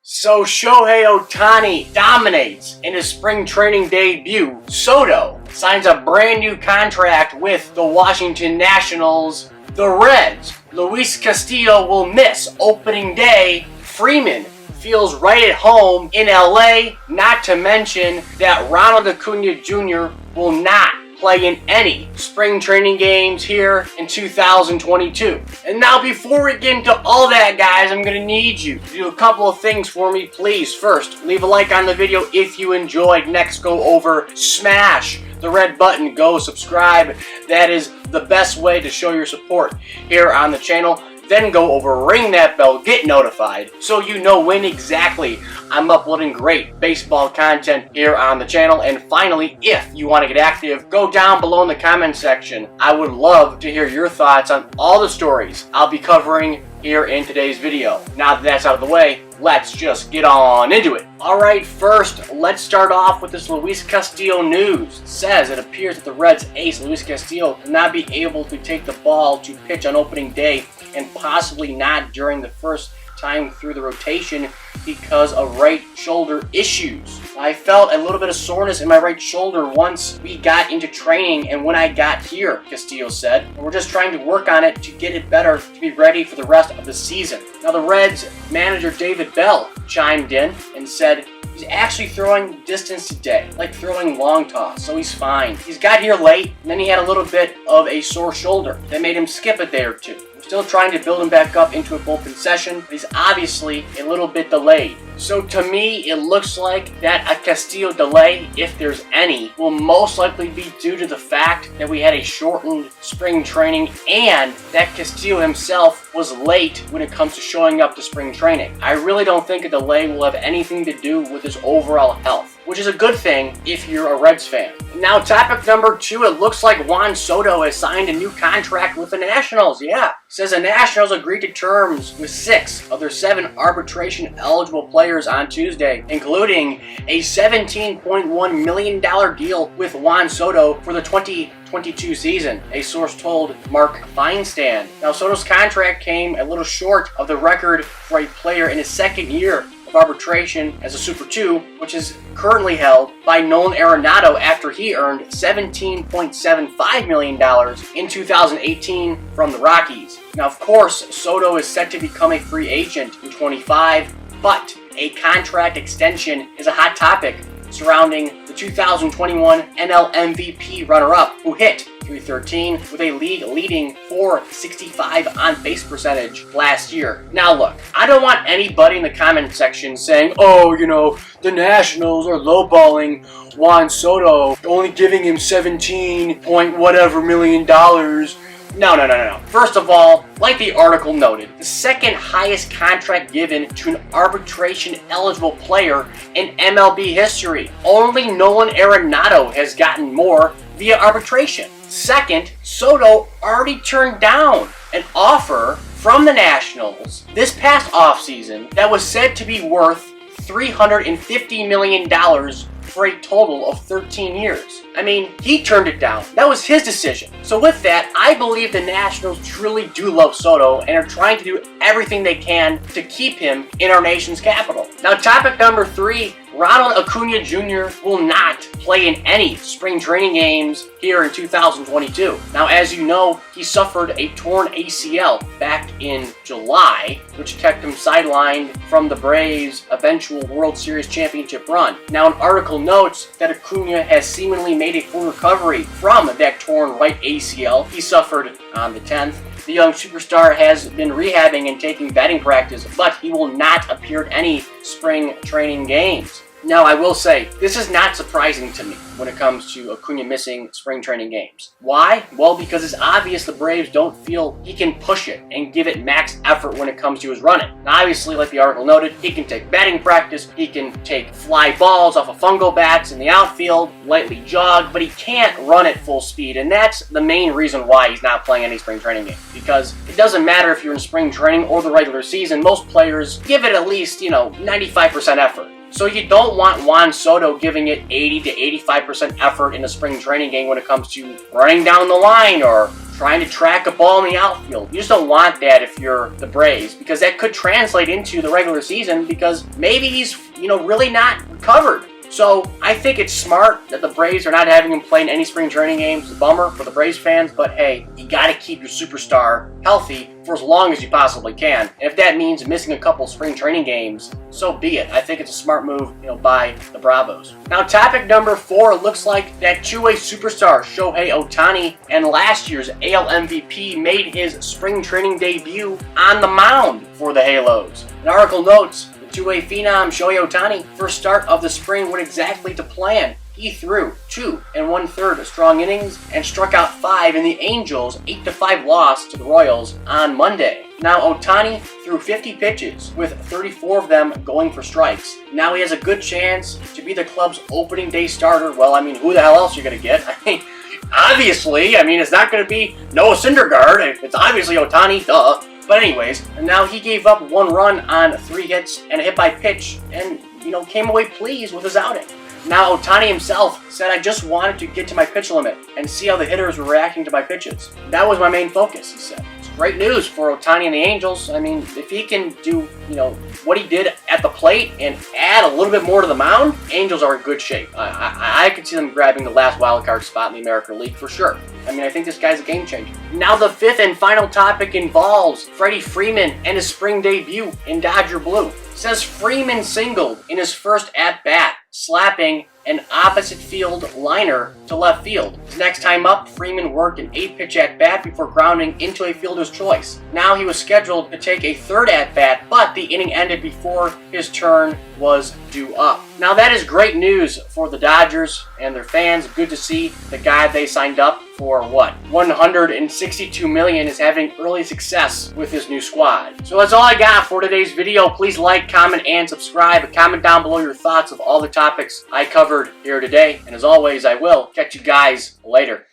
So Shohei Ohtani dominates in his spring training debut. Soto signs a brand new contract with the Washington Nationals. The Reds, Luis Castillo will miss opening day. Freeman feels right at home in LA, not to mention that Ronald Acuña Jr. will not play in any spring training games here in 2022. And now before we get into all that, guys, I'm going to need you to do a couple of things for me, please. First, leave a like on the video if you enjoyed. Next, go over, smash the red button, go subscribe. That is the best way to show your support here on the channel. Then go over, ring that bell, get notified so you know when exactly I'm uploading great baseball content here on the channel. And finally, if you want to get active, go down below in the comment section. I would love to hear your thoughts on all the stories I'll be covering here in today's video. Now that that's out of the way, let's just get on into it. Alright, first, let's start off with this Luis Castillo news. It says it appears that the Reds ace Luis Castillo will not be able to take the ball to pitch on opening day, and possibly not during the first time through the rotation because of right shoulder issues. I felt a little bit of soreness in my right shoulder once we got into training and when I got here, Castillo said. And we're just trying to work on it to get it better to be ready for the rest of the season. Now the Reds manager David Bell chimed in and said he's actually throwing distance today, like throwing long toss, so he's fine. He's got here late, and then he had a little bit of a sore shoulder that made him skip a day or two. Still trying to build him back up into a bullpen session, but he's obviously a little bit delayed. So to me, it looks like that a Castillo delay, if there's any, will most likely be due to the fact that we had a shortened spring training and that Castillo himself was late when it comes to showing up to spring training. I really don't think a delay will have anything to do with his overall health, which is a good thing if you're a Reds fan. Now, topic number 2, it looks like Juan Soto has signed a new contract with the Nationals. Yeah, it says the Nationals agreed to terms with 6 of their 7 arbitration-eligible players on Tuesday, including a $17.1 million deal with Juan Soto for the 2022 season, a source told Mark Feinstein. Now, Soto's contract came a little short of the record for a player in his second year arbitration as a Super 2, which is currently held by Nolan Arenado after he earned $17.75 million in 2018 from the Rockies. Now, of course, Soto is set to become a free agent in 25, but a contract extension is a hot topic surrounding the 2021 NL MVP runner-up who hit .313 with a league-leading .465 on-base percentage last year. Now look, I don't want anybody in the comment section saying, oh, you know, the Nationals are lowballing Juan Soto, only giving him 17 point whatever million dollars. No. First of all, like the article noted, the second highest contract given to an arbitration-eligible player in MLB history. Only Nolan Arenado has gotten more via arbitration. Second, Soto already turned down an offer from the Nationals this past offseason that was said to be worth $350 million for a total of 13 years. I mean, he turned it down. That was his decision. So with that, I believe the Nationals truly do love Soto and are trying to do everything they can to keep him in our nation's capital. Now, topic number 3, Ronald Acuña Jr. will not play in any spring training games here in 2022. Now, as you know, he suffered a torn ACL back in July, which kept him sidelined from the Braves' eventual World Series championship run. Now, an article notes that Acuña has seemingly made a full recovery from that torn right ACL he suffered on the 10th. The young superstar has been rehabbing and taking batting practice, but he will not appear at any spring training games. Now, I will say, this is not surprising to me when it comes to Acuña missing spring training games. Why? Well, because it's obvious the Braves don't feel he can push it and give it max effort when it comes to his running. Now, obviously, like the article noted, he can take batting practice, he can take fly balls off of fungo bats in the outfield, lightly jog, but he can't run at full speed, and that's the main reason why he's not playing any spring training game. Because it doesn't matter if you're in spring training or the regular season, most players give it at least, 95% effort. So you don't want Juan Soto giving it 80 to 85% effort in a spring training game when it comes to running down the line or trying to track a ball in the outfield. You just don't want that if you're the Braves, because that could translate into the regular season, because maybe he's, really not recovered. So I think it's smart that the Braves are not having him play in any spring training games. It's a bummer for the Braves fans, but hey, you got to keep your superstar healthy for as long as you possibly can. And if that means missing a couple spring training games, so be it. I think it's a smart move, by the Bravos. Now, topic number 4, looks like that two-way superstar Shohei Ohtani and last year's AL MVP made his spring training debut on the mound for the Halos. An article notes, two-way phenom Shohei Ohtani, first start of the spring went exactly to plan. He threw 2 1/3 strong innings and struck out 5 in the Angels' 8-5 loss to the Royals on Monday. Now Ohtani threw 50 pitches, with 34 of them going for strikes. Now he has a good chance to be the club's opening day starter. Well, who the hell else are you going to get? Obviously, it's not going to be Noah Syndergaard. It's obviously Ohtani, duh. But anyways, and now he gave up 1 run on 3 hits and a hit by pitch and, came away pleased with his outing. Now Ohtani himself said, "I just wanted to get to my pitch limit and see how the hitters were reacting to my pitches. That was my main focus," he said. It's great news for Ohtani and the Angels. If he can do, what he did at the plate and add a little bit more to the mound, Angels are in good shape. I could see them grabbing the last wild card spot in the American League for sure. I think this guy's a game changer. Now the 5th and final topic involves Freddie Freeman and his spring debut in Dodger blue. It says Freeman singled in his first at-bat, slapping an opposite field liner to left field. His next time up, Freeman worked an 8-pitch at-bat before grounding into a fielder's choice. Now he was scheduled to take a 3rd at-bat, but the inning ended before his turn was due up. Now that is great news for the Dodgers and their fans. Good to see the guy they signed up for $162 million is having early success with his new squad. So that's all I got for today's video. Please like, comment, and subscribe. Comment down below your thoughts of all the topics I covered here today. And as always, I will catch you guys later.